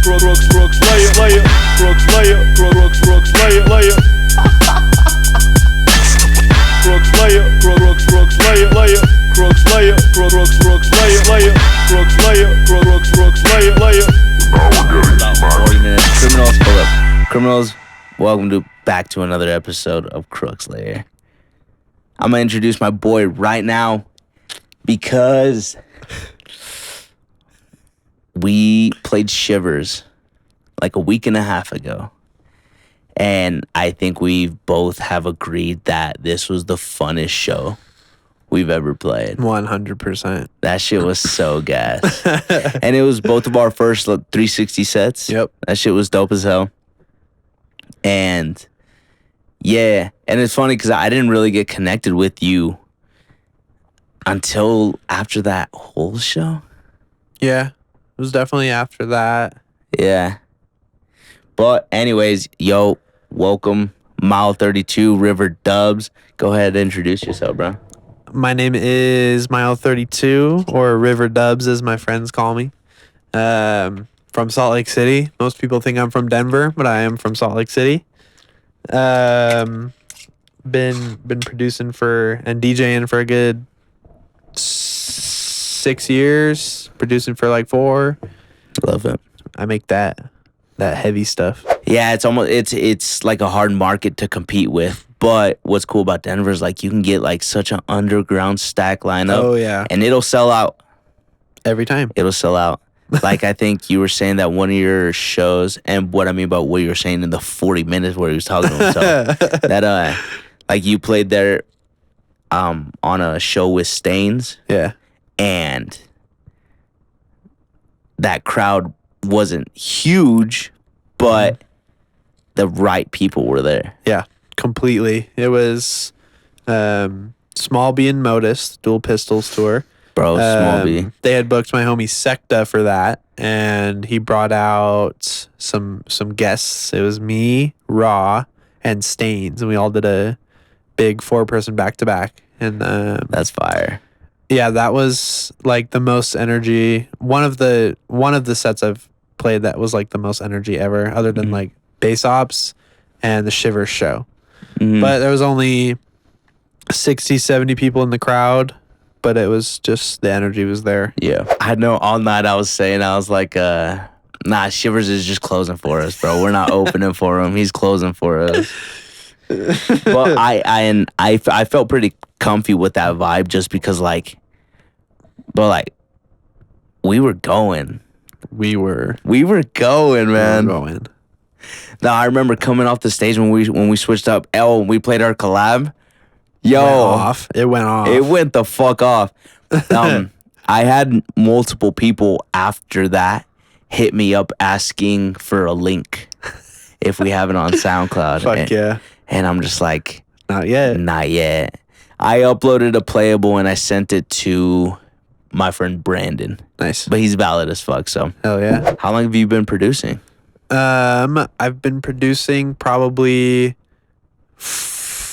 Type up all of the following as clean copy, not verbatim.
Crooks, Lair, Crooks, Lair, Crooks, Lair, Lair. Crooks, Lair, Crooks, Lair, Lair. Crooks, Lair, Crooks, Lair, Lair. Crooks, Lair, Crooks, Lair, Lair. About 40 minutes. Criminals, hold up. Criminals, welcome back to another episode of Crooks Lair. I'm gonna introduce my boy right now because we played Shivers like a week and a half ago. And I think we both have agreed that this was the funnest show we've ever played. 100%. That shit was so gas. And it was both of our first 360 sets. Yep. That shit was dope as hell. And yeah, and it's funny because I didn't really get connected with you until after that whole show. Yeah, it was definitely after that. Yeah. But anyways, yo, welcome, Mile32, River Dubs. Go ahead and introduce yourself, bro. My name is Mile32, or River Dubs as my friends call me. From Salt Lake City. Most people think I'm from Denver, but I am from Salt Lake City. Been producing and DJing for a good 6 years. Producing for like 4. Love it. I make that heavy stuff. Yeah, it's like a hard market to compete with. But what's cool about Denver is like you can get like such an underground stack lineup. Oh yeah. And it'll sell out. Every time. It'll sell out. Like I think you were saying that one of your shows, and what I mean about what you were saying in the 40 minutes where he was talking to himself, that like you played there on a show with Stains. Yeah. And that crowd wasn't huge, but the right people were there. Yeah, completely. It was Small B and Modus, Dual Pistols tour. Bro, Small B. They had booked my homie Secta for that, and he brought out some guests. It was me, Raw, and Stains, and we all did a big 4-person back-to-back. And that's fire. Yeah, that was like the most energy. One of the sets I've played that was like the most energy ever, other than like Bass Ops and the Shivers show. But there was only 60, 70 people in the crowd, but it was just the energy was there. Yeah. I know all night I was like, nah, Shivers is just closing for us, bro. We're not opening for him. He's closing for us. But I felt pretty comfy with that vibe just because we were going. We were going, man. We were going. Now I remember coming off the stage when we switched up when we played our collab. Yo, It went off. It went the fuck off. I had multiple people after that hit me up asking for a link if we have it on SoundCloud. Fuck yeah. And I'm just like, not yet. I uploaded a playable and I sent it to my friend Brandon. Nice. But he's valid as fuck, so. Hell yeah. How long have you been producing? I've been producing probably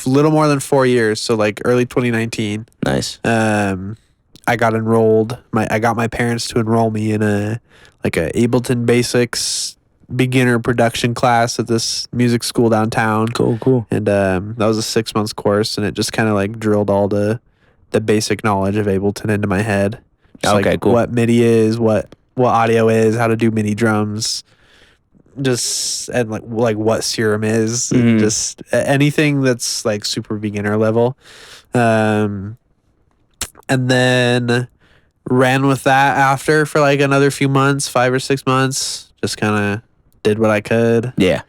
little more than 4 years, so like early 2019. Nice. I got enrolled. I got my parents to enroll me in a Ableton Basics beginner production class at this music school downtown. Cool. And that was a 6-month course, and it just kind of like drilled all the basic knowledge of Ableton into my head. Just okay, cool. What MIDI is, what audio is, how to do MIDI drums, just and like what Serum is, just anything that's like super beginner level. And then ran with that after for like another few months, 5 or 6 months. Just kind of did what I could. Yeah.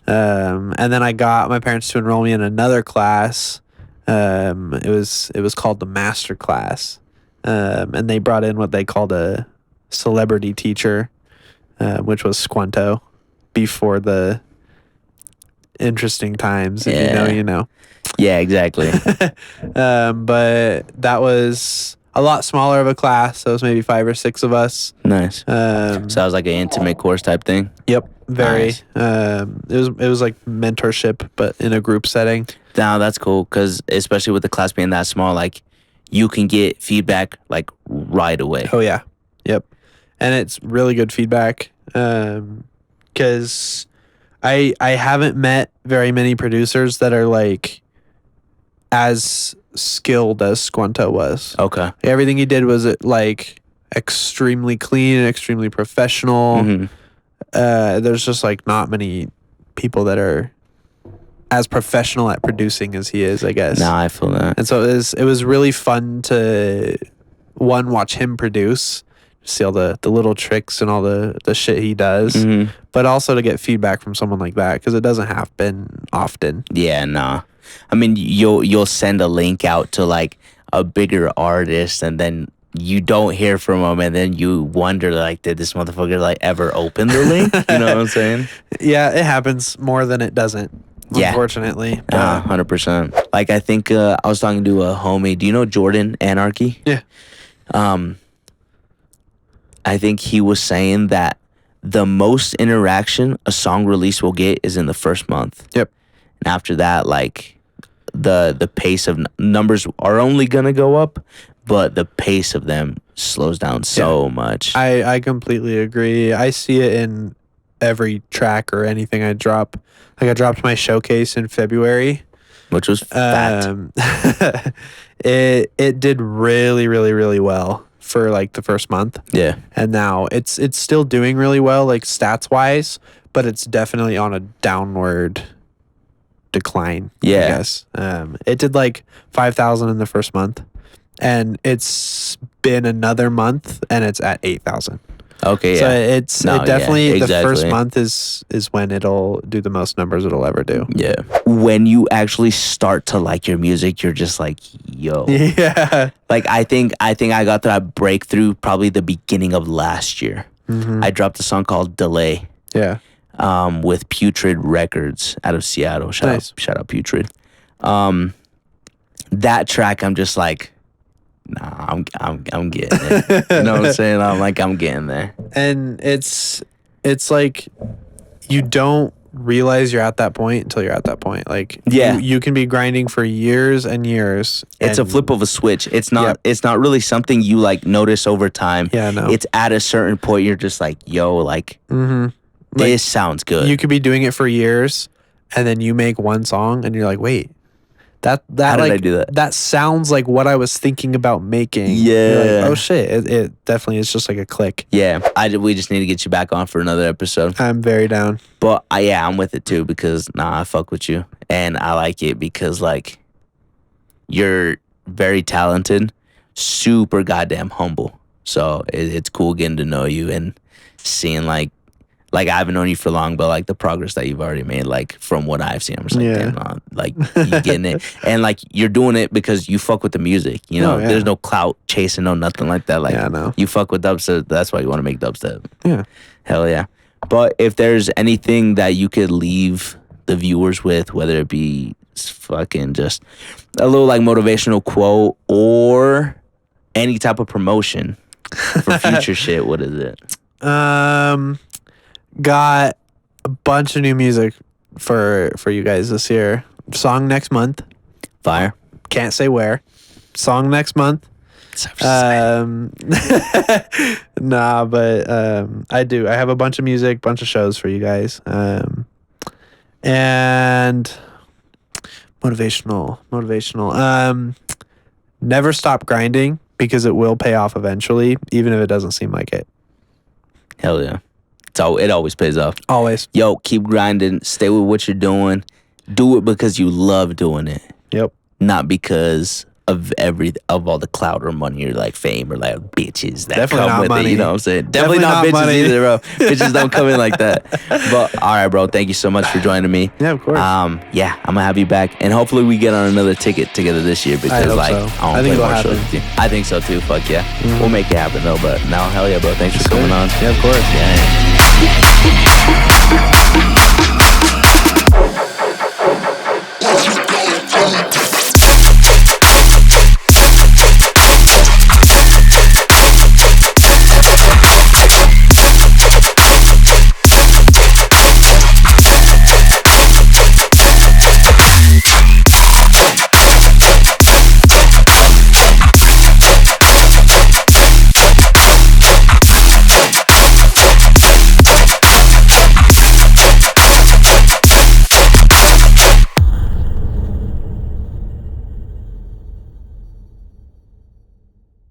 And then I got my parents to enroll me in another class. It was called the Master Class. And they brought in what they called a celebrity teacher, which was Squanto, before the interesting times. If you know. Yeah, exactly. But that was a lot smaller of a class. So it was maybe 5 or 6 of us. Nice. So that was like an intimate course type thing? Yep. Very. Nice. It was like mentorship, but in a group setting. No, that's cool, because especially with the class being that small, like you can get feedback like right away. Oh yeah. Yep. And it's really good feedback. Because I haven't met very many producers that are like as skilled as Squanto was. Okay. Everything he did was like extremely clean and extremely professional. Mm-hmm. There's just like not many people that are as professional at producing as he is, I guess. Nah, I feel that. And so it was really fun to watch him produce, see all the little tricks and all the shit he does, Mm-hmm. but also to get feedback from someone like that because it doesn't happen often. Yeah, nah. I mean, you'll send a link out to like a bigger artist, and then you don't hear from them, and then you wonder like, did this motherfucker like ever open the link? You know what I'm saying? Yeah, it happens more than it doesn't. Yeah. Unfortunately. 100%. Like I think I was talking to a homie. Do you know Jordan Anarchy? Yeah. I think he was saying that the most interaction a song release will get is in the first month. Yep. And after that, like the pace of numbers are only gonna go up, but the pace of them slows down so much. I completely agree. I see it in every track or anything I drop. Like I dropped my showcase in February. Which was fat. It did really, really, really well for like the first month. Yeah. And now it's still doing really well, like stats wise, but it's definitely on a downward decline. Yeah. I guess. It did like 5,000 in the first month, and it's been another month, and it's at 8,000. Okay. So Yeah. it definitely the exactly. first month is when it'll do the most numbers it'll ever do. Yeah. When you actually start to like your music, you're just like, yo. Yeah. Like I think I got that breakthrough probably the beginning of last year. Mm-hmm. I dropped a song called Delay. Yeah. With Putrid Records out of Seattle. Shout out Putrid. That track I'm just like, nah, I'm getting it. You know what I'm saying? I'm getting there. And it's like you don't realize you're at that point until you're at that point. Like Yeah. you can be grinding for years and years. It's a and- flip of a switch. It's not Yep. it's not really something you like notice over time. Yeah, no. It's at a certain point you're just like, yo, like Mhm. this sounds good. You could be doing it for years, and then you make one song, and you're like, wait, that How did like I do that? that sounds like what I was thinking about making. You're Yeah. like, oh shit, it definitely is just like a click. Yeah. We just need to get you back on for another episode. I'm very down. But I'm with it too because I fuck with you and I like it because like you're very talented, super goddamn humble. So it's cool getting to know you and seeing like I haven't known you for long, but like the progress that you've already made, like from what I've seen, I'm just like, Yeah. damn, like you getting it, and like you're doing it because you fuck with the music. You know, Oh, yeah. there's no clout chasing, no nothing like that. Like Yeah, I know. you fuck with dubstep, that's why you want to make dubstep. Yeah. Hell yeah. But if there's anything that you could leave the viewers with, whether it be fucking just a little like motivational quote or any type of promotion for future shit, what is it? Got a bunch of new music for you guys this year. Song next month. Fire. Can't say where. Song next month. Nah, but I do. I have a bunch of music, bunch of shows for you guys. And motivational. Never stop grinding because it will pay off eventually, even if it doesn't seem like it. Hell yeah. It always pays off. Always. Yo, keep grinding. Stay with what you're doing. Do it because you love doing it. Yep. Not because of all the clout or money or like fame or like bitches that Definitely come not with money. it. You know what I'm saying? Definitely not bitches money. either, bro. Bitches don't come in like that. But all right, bro. Thank you so much for joining me. Yeah, of course. Yeah, I'm gonna have you back, and hopefully we get on another ticket together this year because hope like so. I I think it'll more shows happen. with you. I think so too. Fuck yeah, we'll make it happen though. But now, hell yeah, bro. Thanks for coming on. Yeah, of course. Yeah.